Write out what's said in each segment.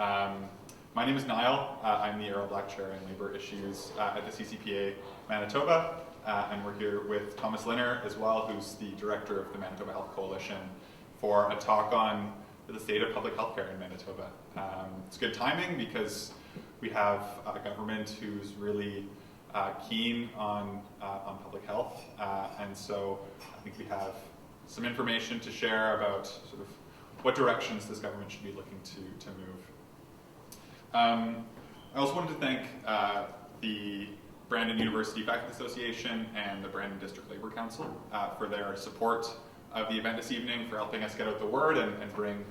My name is Niall. I'm the Errol Black Chair in Labour Issues at the CCPA Manitoba, and we're here with Thomas Linner as well, who's the Director of the Manitoba Health Coalition, for a talk on the state of public health care in Manitoba. It's good timing because we have a government who's really keen on public health, and so I think we have some information to share about sort of what directions this government should be looking to move. I also wanted to thank the Brandon University Faculty Association and the Brandon District Labour Council for their support of the event this evening, for helping us get out the word and bring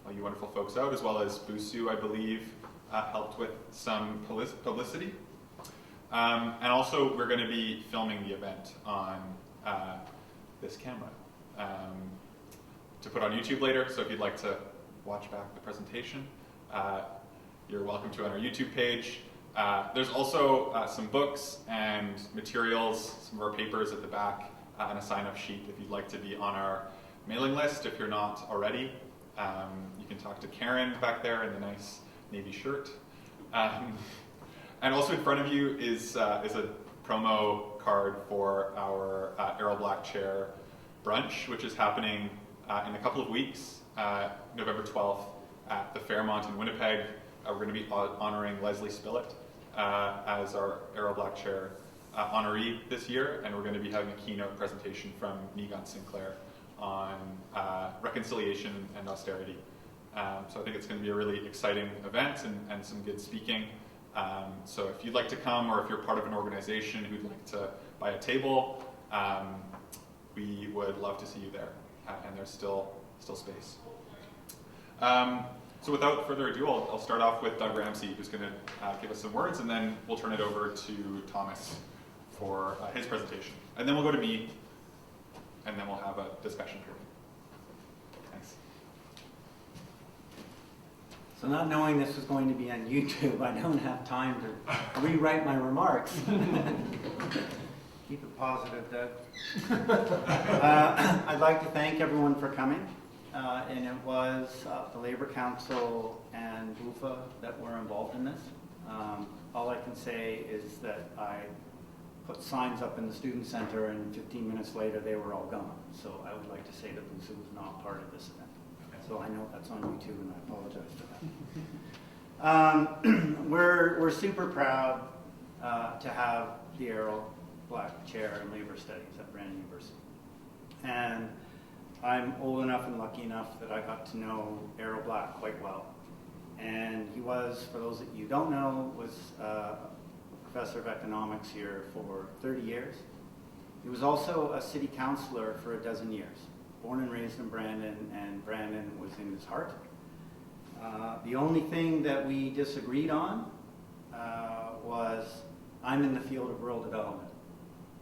all you wonderful folks out, as well as Busu, I believe, helped with some publicity. And also, we're going to be filming the event on this camera to put on YouTube later, so if you'd like to watch back the presentation, you're welcome to on our YouTube page. There's also some books and materials, some of our papers at the back, and a sign-up sheet if you'd like to be on our mailing list if you're not already. You can talk to Karen back there in the nice navy shirt. And also in front of you is a promo card for our Errol Black Chair brunch, which is happening in a couple of weeks, November 12th at the Fairmont in Winnipeg. We're going to be honoring Leslie Spillett as our Errol Black Chair honoree this year, and we're going to be having a keynote presentation from Megan Sinclair on reconciliation and austerity. So I think it's going to be a really exciting event and some good speaking. So if you'd like to come, or if you're part of an organization who'd like to buy a table, we would love to see you there, and there's still space. So without further ado, I'll start off with Doug Ramsey, who's going to give us some words, and then we'll turn it over to Thomas for his presentation. And then we'll go to me, and then we'll have a discussion period. Thanks. So not knowing this was going to be on YouTube, I don't have time to rewrite my remarks. Keep it positive, Doug. I'd like to thank everyone for coming. And it was the Labour Council and BUFA that were involved in this. All I can say is that I put signs up in the Student Center, and 15 minutes later they were all gone. So I would like to say that BUFA was not part of this event. So I know that's on YouTube, and I apologize for that. We're super proud to have the Errol Black Chair in Labour Studies at Brandon University. And I'm old enough and lucky enough that I got to know Errol Black quite well. And he was, for those that you don't know, was a professor of economics here for 30 years. He was also a city councillor for a dozen years. Born and raised in Brandon, and Brandon was in his heart. The only thing that we disagreed on was, I'm in the field of rural development.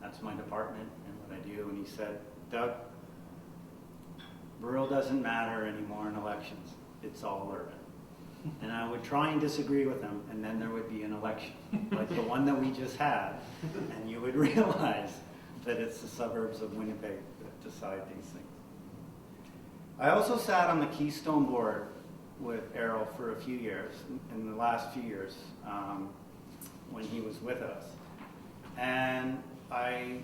That's my department and what I do. And he said, Doug, rural doesn't matter anymore in elections. It's all urban. And I would try and disagree with him, and then there would be an election, like the one that we just had, and you would realize that it's the suburbs of Winnipeg that decide these things. I also sat on the Keystone board with Errol for a few years, in the last few years, when he was with us. And I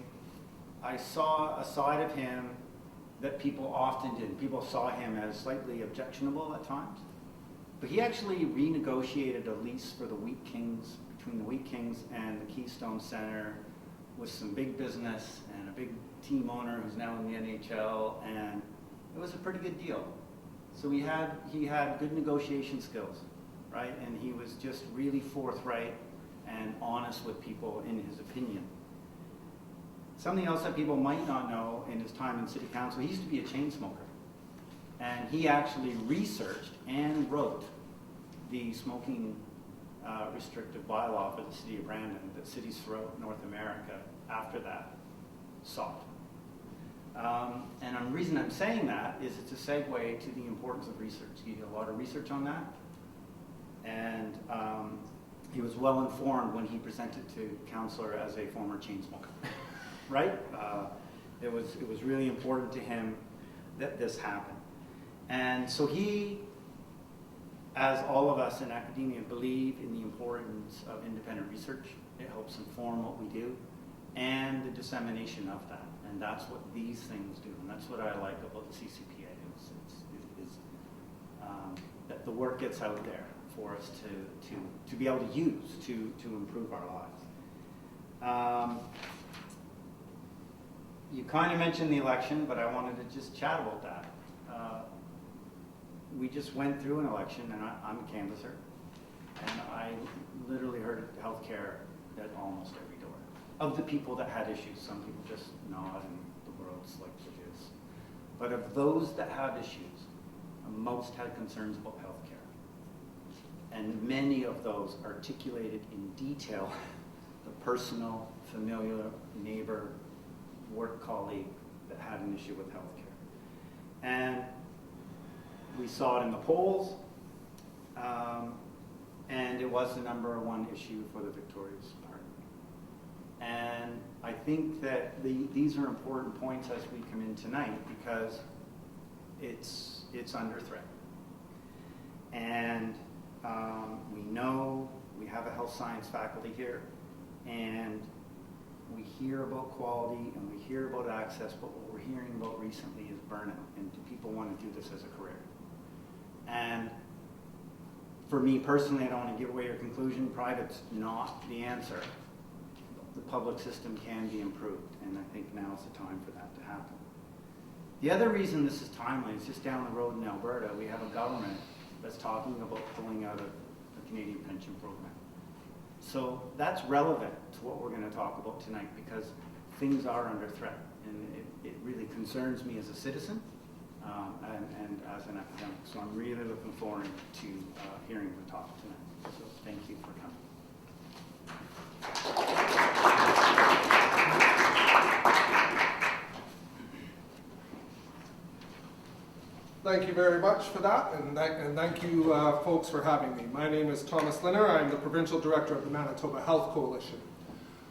saw a side of him that people often didn't. People saw him as slightly objectionable at times. But he actually renegotiated a lease for the Wheat Kings, between the Wheat Kings and the Keystone Center, with some big business and a big team owner who's now in the NHL, and it was a pretty good deal. So he had good negotiation skills, right? And he was just really forthright and honest with people in his opinion. Something else that people might not know in his time in city council, he used to be a chain smoker. And he actually researched and wrote the smoking restrictive bylaw for the city of Brandon that cities throughout North America after that sought. And the reason I'm saying that is it's a segue to the importance of research. He did a lot of research on that. And he was well informed when he presented to councillor as a former chain smoker. Right? It was really important to him that this happened. And so he as all of us in academia believe in the importance of independent research. It helps inform what we do and the dissemination of that. And that's what these things do. And that's what I like about the CCPA is that the work gets out there for us to be able to use to improve our lives. You kind of mentioned the election, but I wanted to just chat about that. We just went through an election, and I'm a canvasser, and I literally heard healthcare at almost every door. Of the people that had issues, some people just nod and the world's like it is. But of those that had issues, most had concerns about healthcare. And many of those articulated in detail the personal, familiar, neighbor, work colleague that had an issue with healthcare. And we saw it in the polls, and it was the #1 issue for the victorious party. And I think that these are important points as we come in tonight because it's under threat. And we know we have a health science faculty here, and we hear about quality and we hear about access, but what we're hearing about recently is burnout, and do people want to do this as a career? And for me personally, I don't want to give away your conclusion, private's not the answer. The public system can be improved, and I think now's the time for that to happen. The other reason this is timely is just down the road in Alberta, we have a government that's talking about pulling out of the Canadian pension program. So that's relevant to what we're going to talk about tonight because things are under threat, and it really concerns me as a citizen and as an academic. So I'm really looking forward to hearing the talk tonight. So thank you for coming. Thank you very much for that, and thank you folks for having me. My name is Thomas Linner. I'm the Provincial Director of the Manitoba Health Coalition.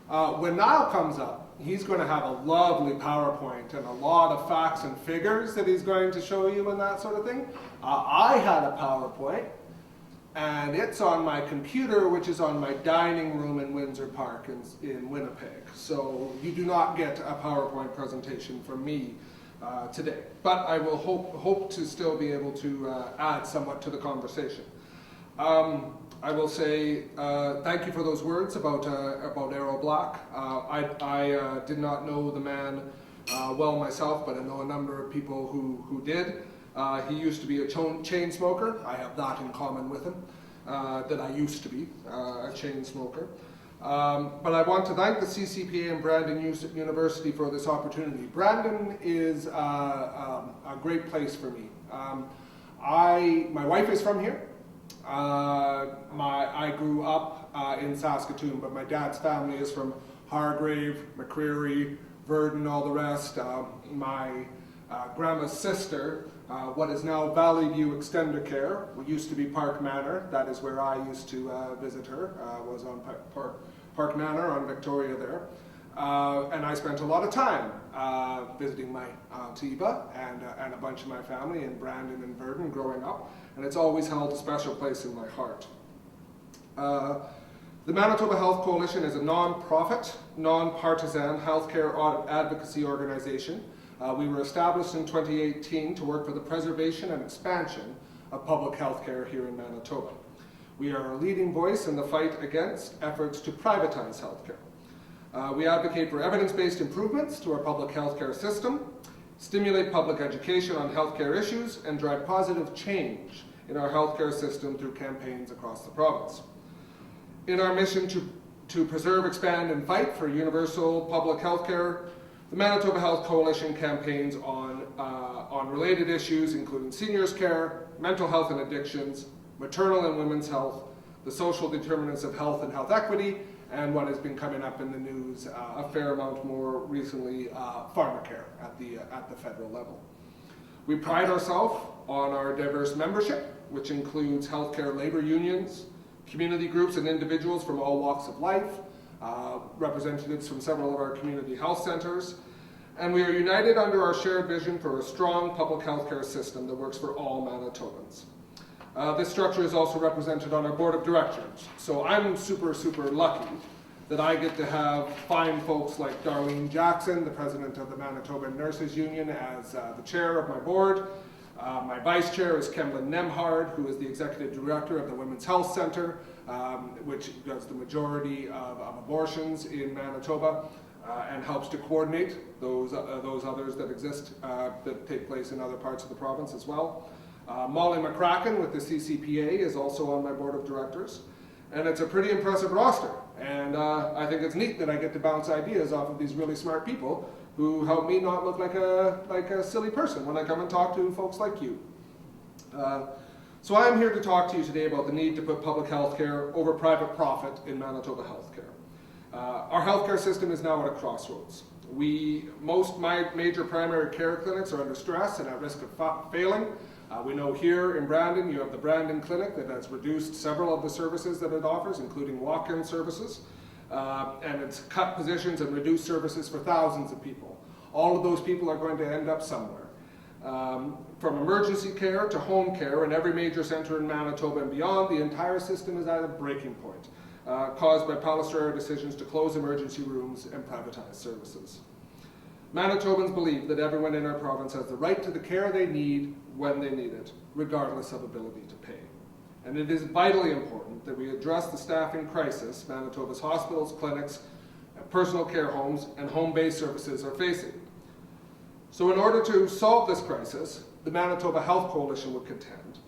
When Niall comes up, he's going to have a lovely PowerPoint and a lot of facts and figures that he's going to show you and that sort of thing. I had a PowerPoint, and it's on my computer, which is on my dining room in Windsor Park in Winnipeg. So you do not get a PowerPoint presentation from me today, but I will hope to still be able to add somewhat to the conversation. I will say thank you for those words about Errol Black. I did not know the man well myself, but I know a number of people who did. He used to be a chain smoker. I have that in common with him, that I used to be a chain smoker. But I want to thank the CCPA and Brandon University for this opportunity. Brandon is a great place for me. My wife is from here. I grew up in Saskatoon, but my dad's family is from Hargrave, McCreary, Verdon, all the rest. My grandma's sister, what is now Valley View Extender Care, what used to be Park Manor, that is where I used to visit her, was on Park Manor on Victoria there. And I spent a lot of time visiting my Aunt Eva and a bunch of my family in Brandon and Verdon growing up, and it's always held a special place in my heart. The Manitoba Health Coalition is a non-profit, non-partisan healthcare advocacy organization. We were established in 2018 to work for the preservation and expansion of public health care here in Manitoba. We are a leading voice in the fight against efforts to privatize healthcare. We advocate for evidence-based improvements to our public healthcare system, stimulate public education on healthcare issues, and drive positive change in our healthcare system through campaigns across the province. In our mission to preserve, expand, and fight for universal public healthcare, the Manitoba Health Coalition campaigns on related issues including seniors care, mental health and addictions, maternal and women's health, the social determinants of health and health equity, and what has been coming up in the news a fair amount more recently, pharmacare at the federal level. We pride ourselves on our diverse membership, which includes healthcare labor unions, community groups and individuals from all walks of life, representatives from several of our community health centers, and we are united under our shared vision for a strong public healthcare system that works for all Manitobans. This structure is also represented on our board of directors. So I'm super, super lucky that I get to have fine folks like Darlene Jackson, the president of the Manitoba Nurses Union, as the chair of my board. My vice chair is Kemlyn Nemhard, who is the executive director of the Women's Health Center, which does the majority of abortions in Manitoba and helps to coordinate those others that exist, that take place in other parts of the province as well. Molly McCracken with the CCPA is also on my board of directors. And it's a pretty impressive roster. And I think it's neat that I get to bounce ideas off of these really smart people who help me not look like a silly person when I come and talk to folks like you. So I am here to talk to you today about the need to put public health care over private profit in Manitoba healthcare. Our healthcare system is now at a crossroads. Most major primary care clinics are under stress and at risk of failing. We know here in Brandon, you have the Brandon Clinic that has reduced several of the services that it offers, including walk-in services, and it's cut positions and reduced services for thousands of people. All of those people are going to end up somewhere. From emergency care to home care in every major center in Manitoba and beyond, the entire system is at a breaking point, caused by Pallister decisions to close emergency rooms and privatize services. Manitobans believe that everyone in our province has the right to the care they need when they need it, regardless of ability to pay. And it is vitally important that we address the staffing crisis Manitoba's hospitals, clinics, personal care homes, and home-based services are facing. So in order to solve this crisis, the Manitoba Health Coalition would contend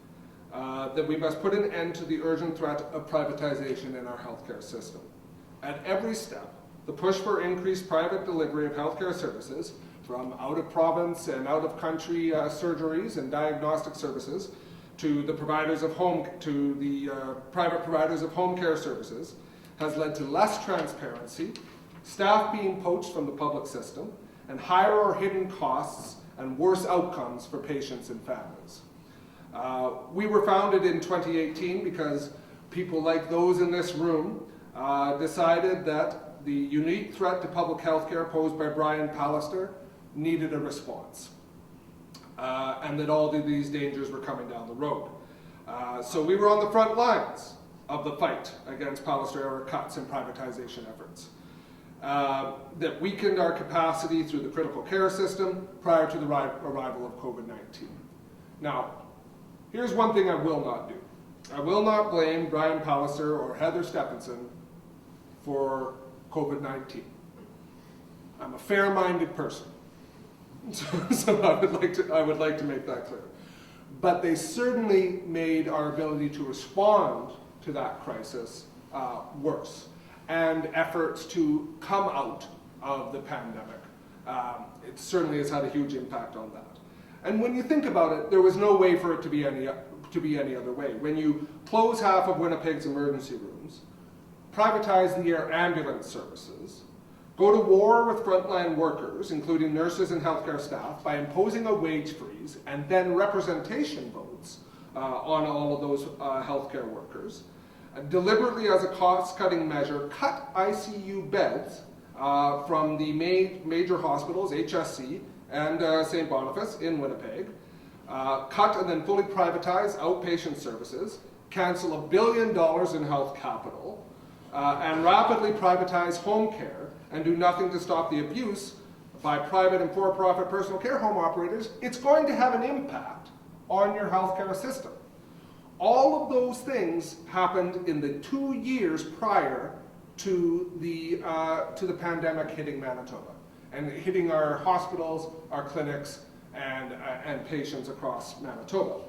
that we must put an end to the urgent threat of privatization in our healthcare system. At every step, the push for increased private delivery of healthcare services, from out-of-province and out-of-country surgeries and diagnostic services to the private providers of home care services, has led to less transparency, staff being poached from the public system, and higher or hidden costs and worse outcomes for patients and families. We were founded in 2018 because people like those in this room decided that the unique threat to public health care posed by Brian Pallister needed a response, and that all of these dangers were coming down the road. So we were on the front lines of the fight against Pallister-era cuts and privatization efforts that weakened our capacity through the critical care system prior to the arrival of COVID-19. Now, here's one thing I will not do. I will not blame Brian Pallister or Heather Stephenson for COVID-19. I'm a fair-minded person, so I would like to make that clear. But they certainly made our ability to respond to that crisis worse, and efforts to come out of the pandemic. It certainly has had a huge impact on that. And when you think about it, there was no way for it to be any other way. When you close half of Winnipeg's emergency rooms, privatize the air ambulance services, go to war with frontline workers, including nurses and healthcare staff, by imposing a wage freeze and then representation votes on all of those healthcare workers, deliberately as a cost-cutting measure, cut ICU beds from the major hospitals, HSC and St. Boniface in Winnipeg, cut and then fully privatize outpatient services, cancel $1 billion in health capital, and rapidly privatize home care and do nothing to stop the abuse by private and for-profit personal care home operators, it's going to have an impact on your healthcare system. All of those things happened in the 2 years prior to the pandemic hitting Manitoba and hitting our hospitals, our clinics, and patients across Manitoba.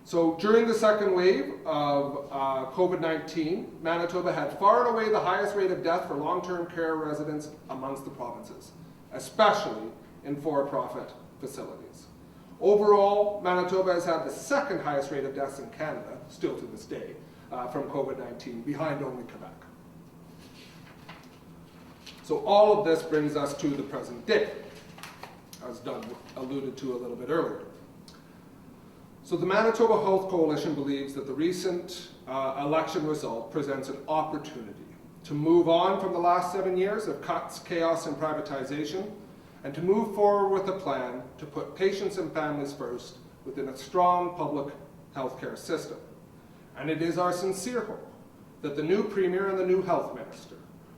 So during the second wave of COVID-19, Manitoba had far and away the highest rate of death for long-term care residents amongst the provinces, especially in for-profit facilities. Overall, Manitoba has had the second highest rate of deaths in Canada, still to this day, from COVID-19, behind only Quebec. So all of this brings us to the present day, as Doug alluded to a little bit earlier. So the Manitoba Health Coalition believes that the recent election result presents an opportunity to move on from the last 7 years of cuts, chaos, and privatization, and to move forward with a plan to put patients and families first within a strong public healthcare system. And it is our sincere hope that the new Premier and the new Health Minister,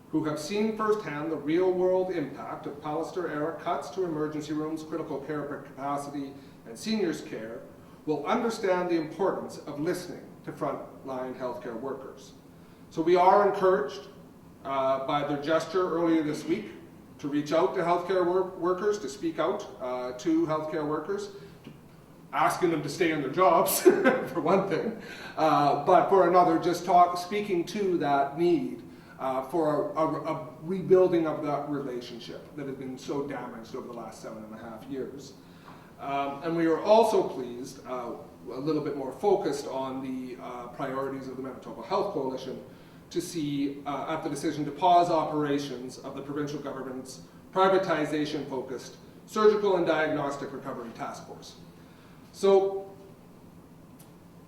who have seen firsthand the real-world impact of Pallister-era cuts to emergency rooms, critical care capacity, and seniors' care, will understand the importance of listening to frontline healthcare workers. So we are encouraged by their gesture earlier this week to reach out to healthcare workers, to speak out to healthcare workers, asking them to stay in their jobs, for one thing, but for another, just speaking to that need for a rebuilding of that relationship that has been so damaged over the last 7.5 years. And we are also pleased, a little bit more focused on the priorities of the Manitoba Health Coalition, to see at the decision to pause operations of the provincial government's privatization-focused Surgical and Diagnostic Recovery Task Force. So,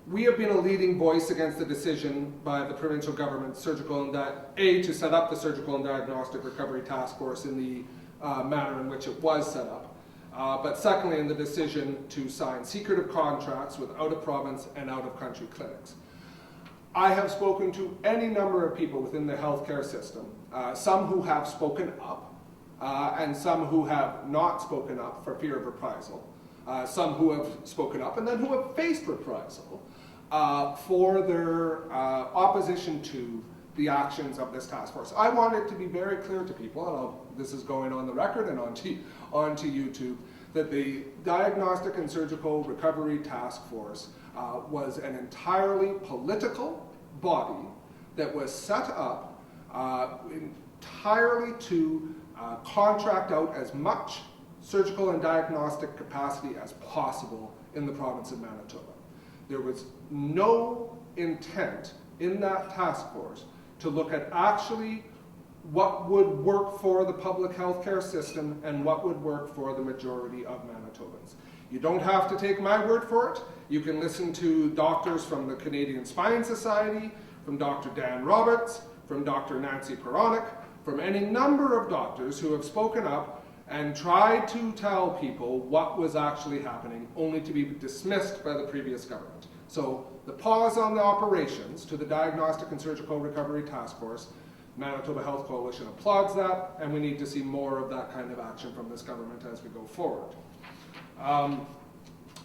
we have been a leading voice against the decision by the provincial government to set up the Surgical and Diagnostic Recovery Task Force in the manner in which it was set up, but secondly in the decision to sign secretive contracts with out-of-province and out-of-country clinics. I have spoken to any number of people within the healthcare system, some who have spoken up, and some who have not spoken up for fear of reprisal, some who have spoken up and then who have faced reprisal for their opposition to the actions of this task force. I want it to be very clear to people, and this is going on the record and onto YouTube, that the Diagnostic and Surgical Recovery Task Force was an entirely political body that was set up entirely to contract out as much surgical and diagnostic capacity as possible in the province of Manitoba. There was no intent in that task force to look at actually what would work for the public healthcare system and what would work for the majority of Manitobans. You don't have to take my word for it. You can listen to doctors from the Canadian Spine Society, from Dr. Dan Roberts, from Dr. Nancy Koronic, from any number of doctors who have spoken up and tried to tell people what was actually happening, only to be dismissed by the previous government. So the pause on the operations to the Diagnostic and Surgical Recovery Task Force, Manitoba Health Coalition applauds that, and we need to see more of that kind of action from this government as we go forward.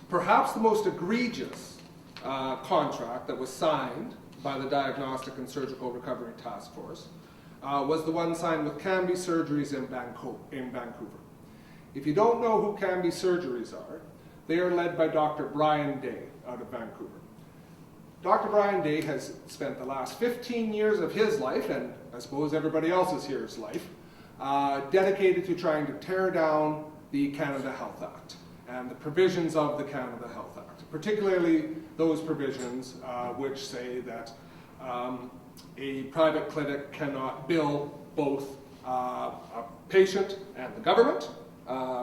Perhaps the most egregious contract that was signed by the Diagnostic and Surgical Recovery Task Force was the one signed with Canby Surgeries in Vancouver. If you don't know who Canby Surgeries are, they are led by Dr. Brian Day out of Vancouver. Dr. Brian Day has spent the last 15 years of his life, and I suppose everybody else's here's life, dedicated to trying to tear down the Canada Health Act and the provisions of the Canada Health Act, particularly those provisions which say that a private clinic cannot bill both a patient and the government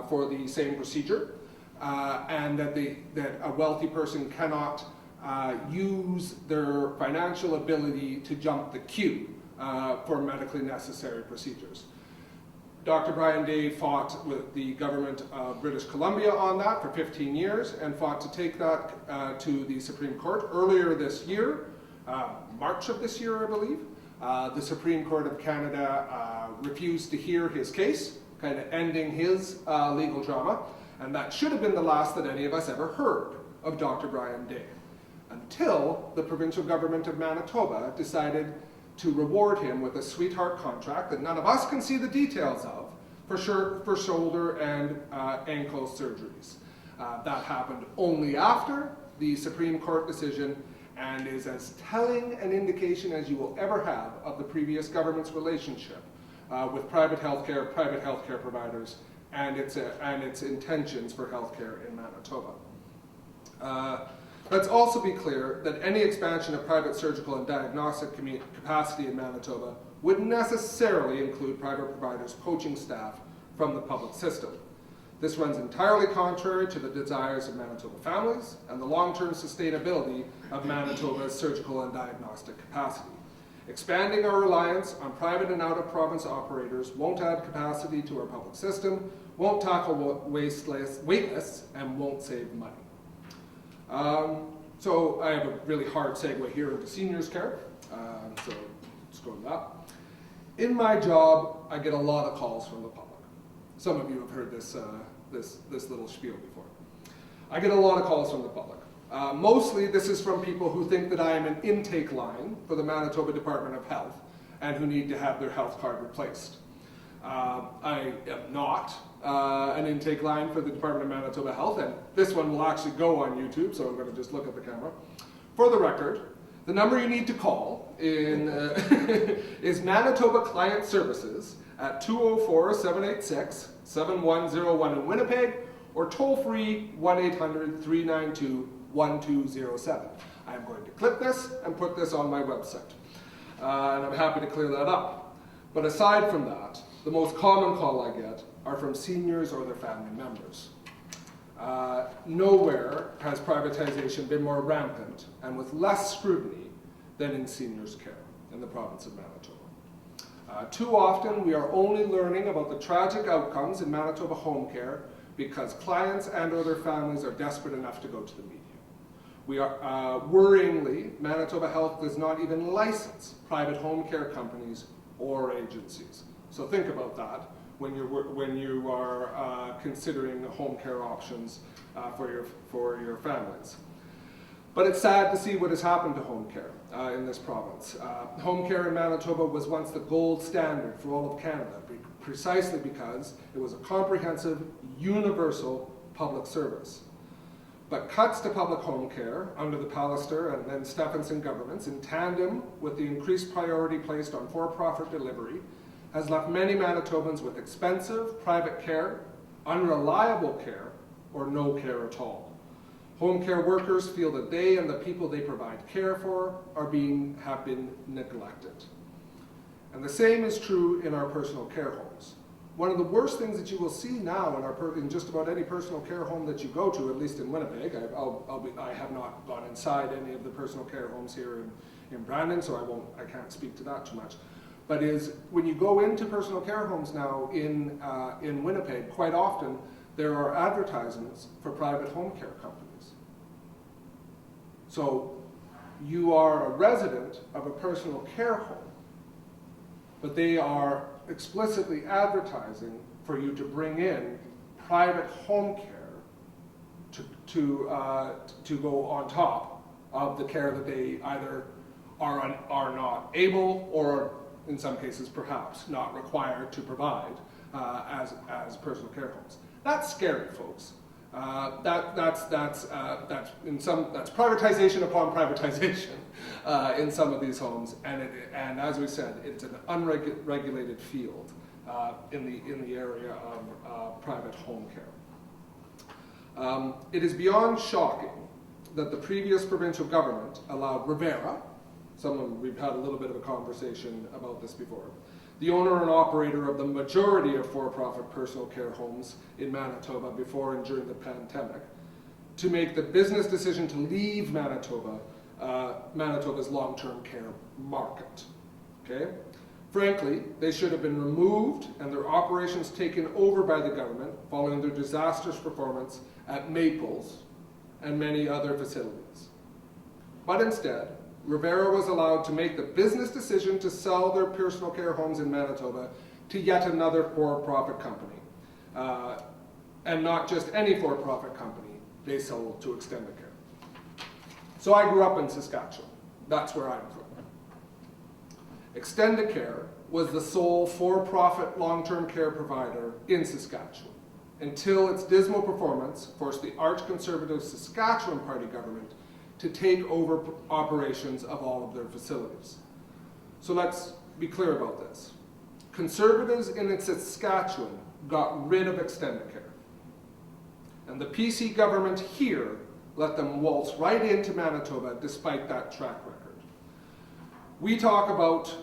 for the same procedure, and that a wealthy person cannot use their financial ability to jump the queue for medically necessary procedures. Dr. Brian Day fought with the government of British Columbia on that for 15 years and fought to take that to the Supreme Court. Earlier this year, March of this year, I believe, the Supreme Court of Canada refused to hear his case, kind of ending his legal drama, and that should have been the last that any of us ever heard of Dr. Brian Day, until the provincial government of Manitoba decided to reward him with a sweetheart contract that none of us can see the details of for shoulder and ankle surgeries. That happened only after the Supreme Court decision and is as telling an indication as you will ever have of the previous government's relationship with private healthcare providers, and its intentions for healthcare in Manitoba. Let's also be clear that any expansion of private surgical and diagnostic capacity in Manitoba would necessarily include private providers poaching staff from the public system. This runs entirely contrary to the desires of Manitoba families and the long-term sustainability of Manitoba's surgical and diagnostic capacity. Expanding our reliance on private and out-of-province operators won't add capacity to our public system, won't tackle wait lists, and won't save money. So I have a really hard segue here into seniors care. So let's go to that. In my job, I get a lot of calls from the public. Some of you have heard this little spiel before. I get a lot of calls from the public. Mostly this is from people who think that I am an intake line for the Manitoba Department of Health and who need to have their health card replaced. I am not an intake line for the Department of Manitoba Health, and this one will actually go on YouTube, so I'm going to just look at the camera. For the record, the number you need to call is Manitoba Client Services at 204-786-7101 in Winnipeg, or toll-free 1-800-392-1207. I'm going to clip this and put this on my website, and I'm happy to clear that up. But aside from that, the most common call I get are from seniors or their family members. Nowhere has privatization been more rampant and with less scrutiny than in seniors care in the province of Manitoba. Too often we are only learning about the tragic outcomes in Manitoba home care because clients and or their families are desperate enough to go to the media. We are, worryingly, Manitoba Health does not even license private home care companies or agencies. So think about that when you are considering home care options for your families. But it's sad to see what has happened to home care in this province. Home care in Manitoba was once the gold standard for all of Canada, precisely because it was a comprehensive, universal public service. But cuts to public home care under the Pallister and then Stephenson governments, in tandem with the increased priority placed on for-profit delivery, has left many Manitobans with expensive private care, unreliable care, or no care at all. Home care workers feel that they and the people they provide care for have been neglected. And the same is true in our personal care homes. One of the worst things that you will see now in just about any personal care home that you go to, at least in Winnipeg, I have not gone inside any of the personal care homes here in Brandon, so I can't speak to that too much. But is when you go into personal care homes now in Winnipeg, quite often there are advertisements for private home care companies. So you are a resident of a personal care home, but they are explicitly advertising for you to bring in private home care to go on top of the care that they either are not able or in some cases perhaps not required to provide as personal care homes. That's scary, folks. That's privatization upon privatization in some of these homes, and as we said, it's an unregulated field in the area of private home care. It is beyond shocking that the previous provincial government allowed Rivera, we've had a little bit of a conversation about this before, the owner and operator of the majority of for-profit personal care homes in Manitoba before and during the pandemic, to make the business decision to leave Manitoba's long-term care market. Okay? Frankly, they should have been removed and their operations taken over by the government following their disastrous performance at Maples and many other facilities. But instead, Rivera was allowed to make the business decision to sell their personal care homes in Manitoba to yet another for-profit company. And not just any for-profit company, they sold to Extendicare. So I grew up in Saskatchewan. That's where I'm from. Extendicare was the sole for-profit long-term care provider in Saskatchewan until its dismal performance forced the arch-conservative Saskatchewan Party government to take over operations of all of their facilities. So let's be clear about this. Conservatives in Saskatchewan got rid of Extendicare. And the PC government here let them waltz right into Manitoba despite that track record. We talk about,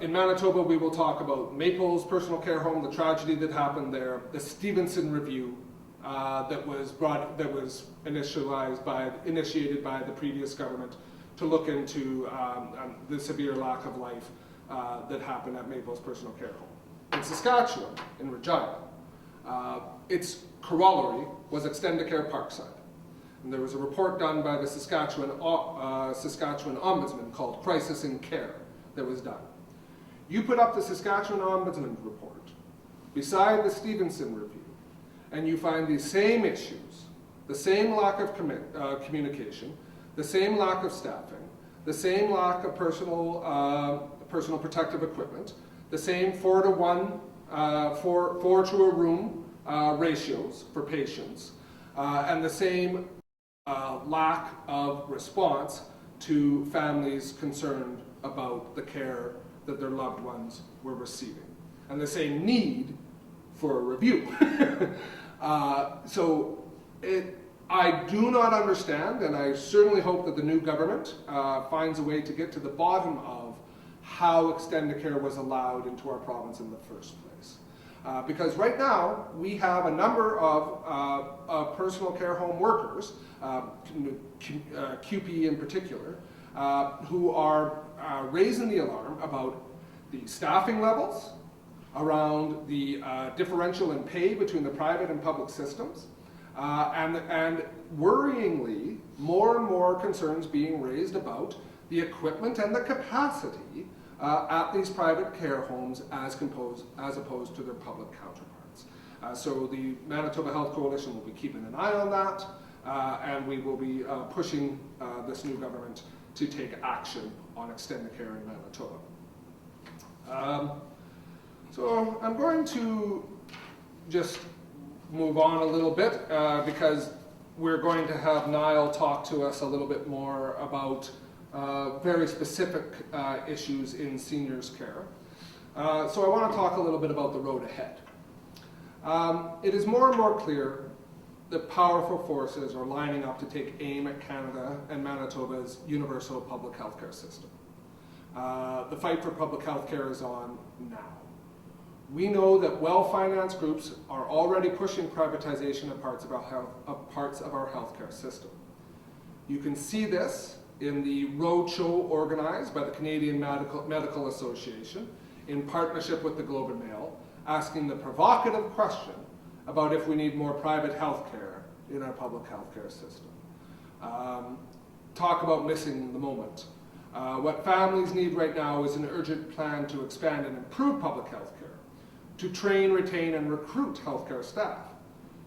in Manitoba we will talk about Maples Personal Care Home, the tragedy that happened there, the Stevenson Review, that was initiated by the previous government to look into the severe lack of life that happened at Maples Personal Care Home. In Saskatchewan, in Regina, its corollary was Extendicare Parkside. And there was a report done by the Saskatchewan Ombudsman called Crisis in Care that was done. You put up the Saskatchewan Ombudsman report beside the Stevenson review, and you find the same issues, the same lack of communication, the same lack of staffing, the same lack of personal protective equipment, the same 4 to 1, 4 to a room ratios for patients, and the same lack of response to families concerned about the care that their loved ones were receiving, and the same need for a review. I do not understand, and I certainly hope that the new government finds a way to get to the bottom of how extended care was allowed into our province in the first place. Because right now, we have a number of personal care home workers, QP in particular, who are raising the alarm about the staffing levels, around the differential in pay between the private and public systems, and worryingly, more and more concerns being raised about the equipment and the capacity at these private care homes as opposed to their public counterparts. So the Manitoba Health Coalition will be keeping an eye on that, and we will be pushing this new government to take action on extended care in Manitoba. So I'm going to just move on a little bit because we're going to have Niall talk to us a little bit more about very specific issues in seniors care. So I want to talk a little bit about the road ahead. It is more and more clear that powerful forces are lining up to take aim at Canada and Manitoba's universal public health care system. The fight for public health care is on now. We know that well-financed groups are already pushing privatization of parts of our healthcare system. You can see this in the roadshow organized by the Canadian Medical Association in partnership with the Globe and Mail, asking the provocative question about if we need more private health care in our public health care system. Talk about missing the moment. What families need right now is an urgent plan to expand and improve public health care, to train, retain, and recruit healthcare staff,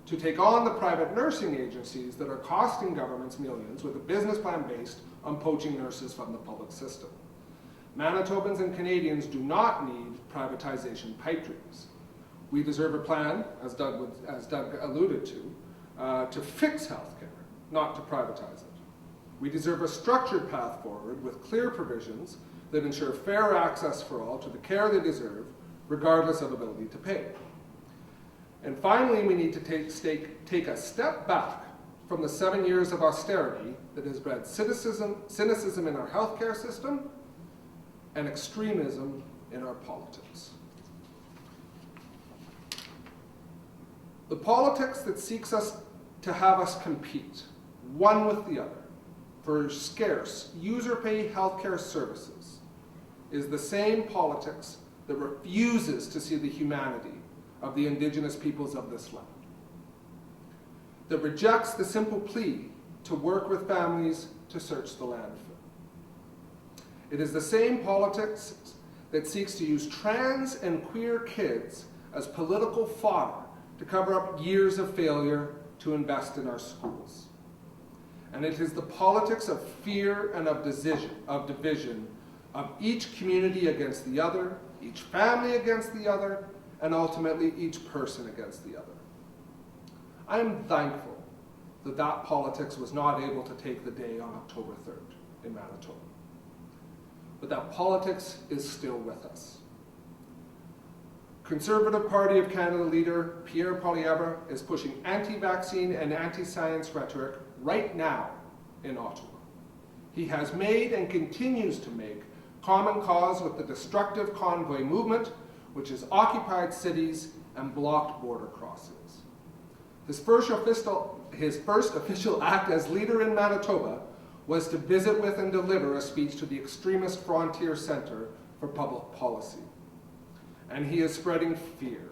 to take on the private nursing agencies that are costing governments millions with a business plan based on poaching nurses from the public system. Manitobans and Canadians do not need privatization pipe dreams. We deserve a plan, as Doug alluded to fix healthcare, not to privatize it. We deserve a structured path forward with clear provisions that ensure fair access for all to the care they deserve, regardless of ability to pay. And finally, we need to take a step back from the 7 years of austerity that has bred cynicism in our healthcare system and extremism in our politics. The politics that seeks us to have us compete, one with the other, for scarce, user-pay healthcare services is the same politics that refuses to see the humanity of the Indigenous peoples of this land, that rejects the simple plea to work with families to search the landfill. It is the same politics that seeks to use trans and queer kids as political fodder to cover up years of failure to invest in our schools. And it is the politics of fear and of division, of each community against the other, each family against the other, and ultimately each person against the other. I am thankful that that politics was not able to take the day on October 3rd in Manitoba. But that politics is still with us. Conservative Party of Canada leader Pierre Poilievre is pushing anti-vaccine and anti-science rhetoric right now in Ottawa. He has made and continues to make common cause with the destructive convoy movement, which has occupied cities and blocked border crossings. His first official act as leader in Manitoba was to visit with and deliver a speech to the extremist Frontier Centre for Public Policy. And he is spreading fear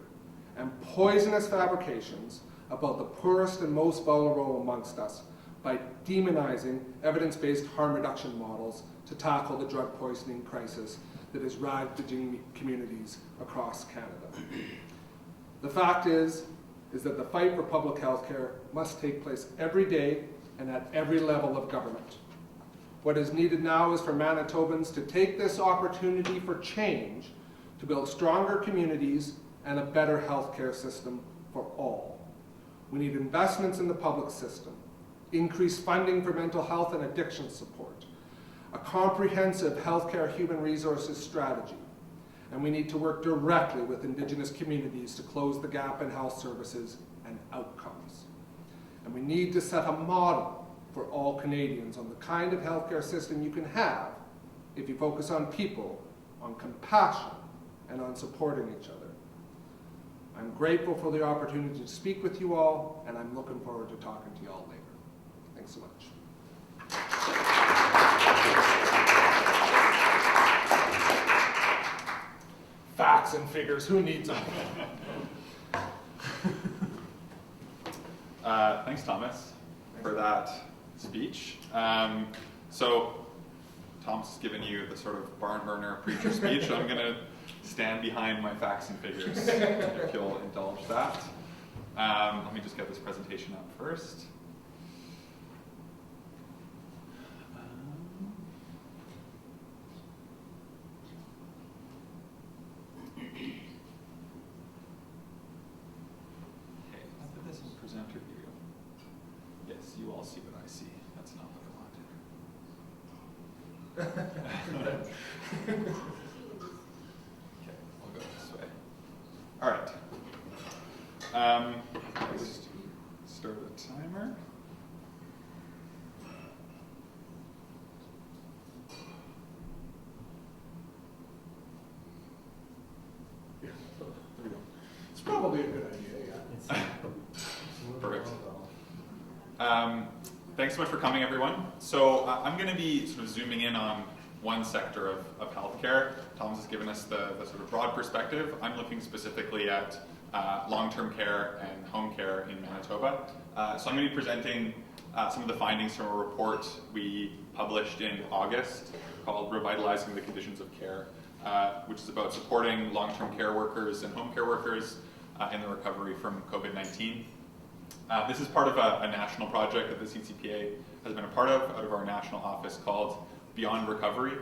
and poisonous fabrications about the poorest and most vulnerable amongst us by demonizing evidence-based harm reduction models to tackle the drug poisoning crisis that is ravaging communities across Canada. The fact is that the fight for public health care must take place every day and at every level of government. What is needed now is for Manitobans to take this opportunity for change to build stronger communities and a better healthcare system for all. We need investments in the public system, increased funding for mental health and addiction support, a comprehensive healthcare human resources strategy, and we need to work directly with Indigenous communities to close the gap in health services and outcomes. And we need to set a model for all Canadians on the kind of healthcare system you can have if you focus on people, on compassion, and on supporting each other. I'm grateful for the opportunity to speak with you all, and I'm looking forward to talking to you all later. Thanks so much. Facts and figures, who needs them? Thanks, Thomas, for that speech. So Tom's given you the sort of barn burner preacher speech. I'm going to stand behind my facts and figures, if you'll indulge that. Let me just get this presentation up first. Okay, I'll put this in presenter view. Yes, you all see what I see. That's not what I wanted. Okay, we'll go this way. All right. Let's start a timer. Yeah, there we go. It's probably a good idea, yeah. Perfect. Thanks so much for coming, everyone. So I'm going to be sort of zooming in on one sector of healthcare. Tom's has given us the sort of broad perspective. I'm looking specifically at long-term care and home care in Manitoba. So I'm going to be presenting some of the findings from a report we published in August called Revitalizing the Conditions of Care, which is about supporting long-term care workers and home care workers in the recovery from COVID-19. This is part of a national project that the CCPA has been a part of out of our national office called Beyond Recovery,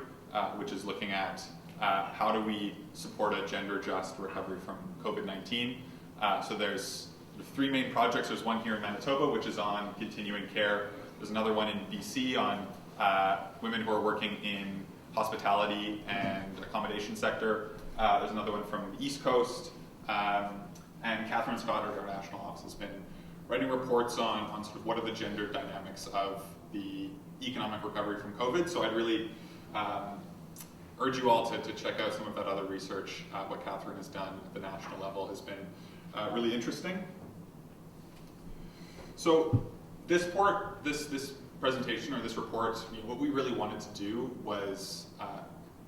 which is looking at how do we support a gender-just recovery from COVID-19. So there's three main projects. There's one here in Manitoba, which is on continuing care. There's another one in BC on women who are working in hospitality and accommodation sector. There's another one from the East Coast. And Catherine Scott, our national office, has been writing reports on sort of what are the gender dynamics of the economic recovery from COVID. So I'd really urge you all to check out some of that other research. What Catherine has done at the national level has been really interesting. So this presentation or this report, what we really wanted to do was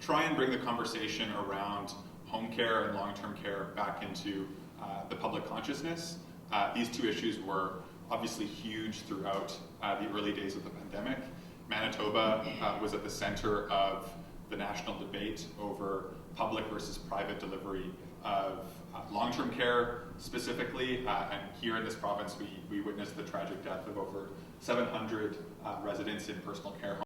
try and bring the conversation around home care and long-term care back into the public consciousness. These two issues were obviously huge throughout the early days of the pandemic. Manitoba was at the center of the national debate over public versus private delivery of long-term care specifically, and here in this province we witnessed the tragic death of over 700 residents in personal care homes.